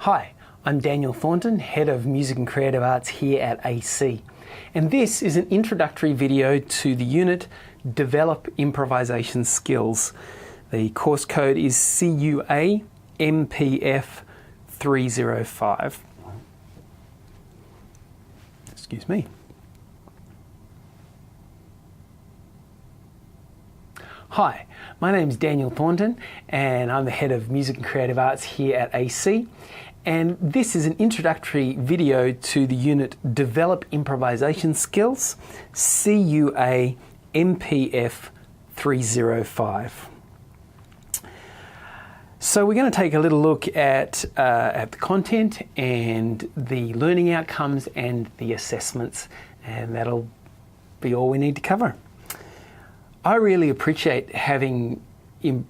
Hi, I'm Daniel Thornton, Head of Music and Creative Arts here at AC. And this is an introductory video to the unit Develop Improvisation Skills. The course code is CUAMPF305. Excuse me. Hi, my name is Daniel Thornton and I'm the Head of Music and Creative Arts here at AC. And this is an introductory video to the unit Develop Improvisation Skills, CUAMPF305. So we're going to take a little look at the content and the learning outcomes and the assessments, and that'll be all we need to cover. I really appreciate having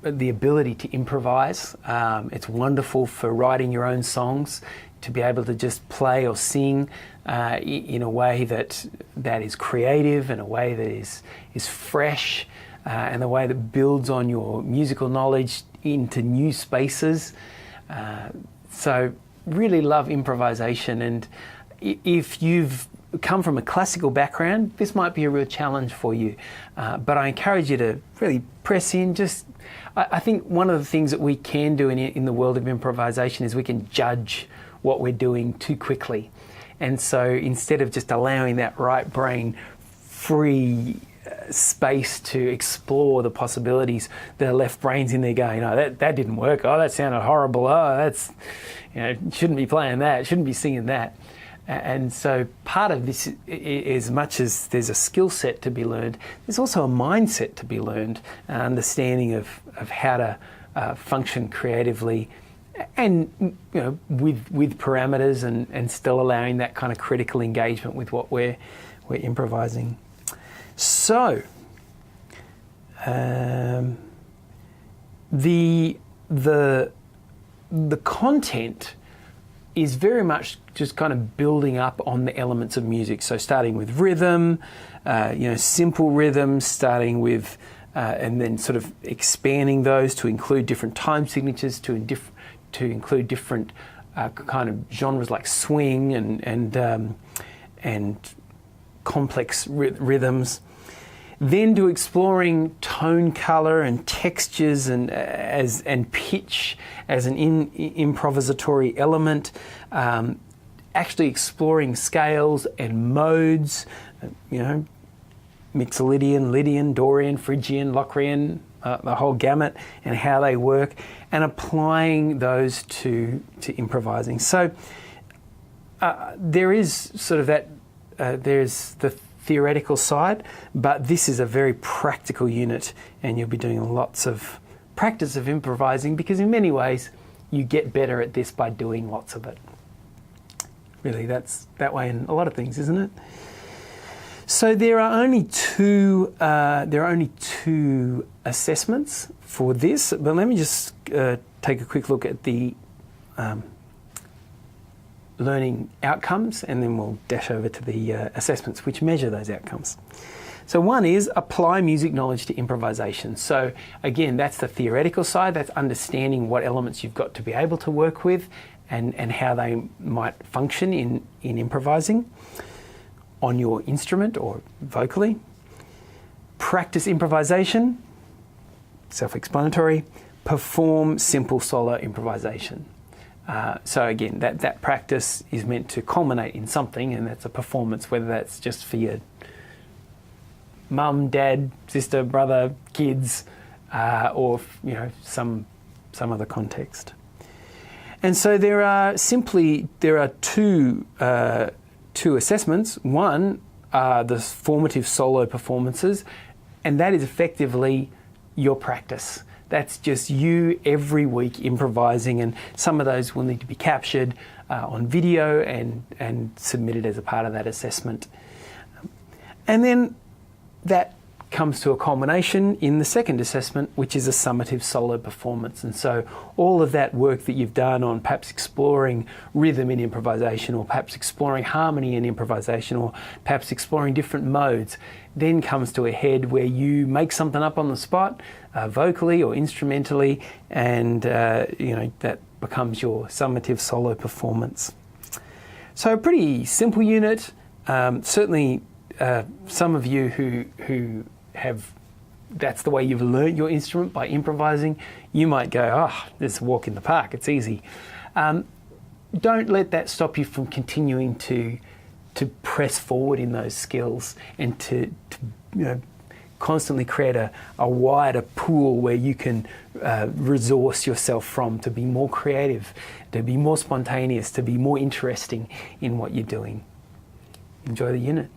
the ability to improvise. It's wonderful for writing your own songs, to be able to just play or sing in a way that is creative, in a way that is fresh, and a way that builds on your musical knowledge into new spaces. So really love improvisation, and if you've come from a classical background, this might be a real challenge for you. But I encourage you to really press in. I think one of the things that we can do in the world of improvisation is we can judge what we're doing too quickly. And so instead of just allowing that right brain free space to explore the possibilities, the left brain's in there going, oh, that didn't work. Oh, that sounded horrible. Oh, that's, shouldn't be playing that, shouldn't be singing that. And so part of this, as much as there's a skill set to be learned, there's also a mindset to be learned, an understanding of how to function creatively and with parameters and still allowing that kind of critical engagement with what we're improvising. So the content is very much just kind of building up on the elements of music. So starting with rhythm, simple rhythms, starting with, and then sort of expanding those to include different time signatures, to include different kind of genres like swing and complex rhythms. Then to exploring tone, color, and textures and pitch as an improvisatory element. Actually exploring scales and modes, Mixolydian, Lydian, Dorian, Phrygian, Locrian, the whole gamut, and how they work, and applying those to improvising. So there is sort of that. There's the theoretical side, but this is a very practical unit, and you'll be doing lots of practice of improvising, because in many ways you get better at this by doing lots of it. Really, that's that way in a lot of things, isn't it? So there are only two assessments for this, but let me just take a quick look at the learning outcomes, and then we'll dash over to the assessments which measure those outcomes. So one is apply music knowledge to improvisation. So again, that's the theoretical side. That's understanding what elements you've got to be able to work with and how they might function in improvising on your instrument or vocally. Practice improvisation, self-explanatory. Perform simple solo improvisation. So again, that practice is meant to culminate in something, and that's a performance, whether that's just for your mum, dad, sister, brother, kids, or some other context. And so there are two assessments. One are the formative solo performances, and that is effectively your practice. That's just you every week improvising, and some of those will need to be captured on video and submitted as a part of that assessment. And then that comes to a culmination in the second assessment, which is a summative solo performance. And so all of that work that you've done on perhaps exploring rhythm in improvisation, or perhaps exploring harmony in improvisation, or perhaps exploring different modes, then comes to a head where you make something up on the spot, vocally or instrumentally, and that becomes your summative solo performance. So a pretty simple unit. Certainly some of you who have, that's the way you've learnt your instrument, by improvising, you might go, oh, this is a walk in the park, it's easy. Don't let that stop you from continuing to press forward in those skills and to constantly create a wider pool where you can resource yourself from, to be more creative, to be more spontaneous, to be more interesting in what you're doing. Enjoy the unit.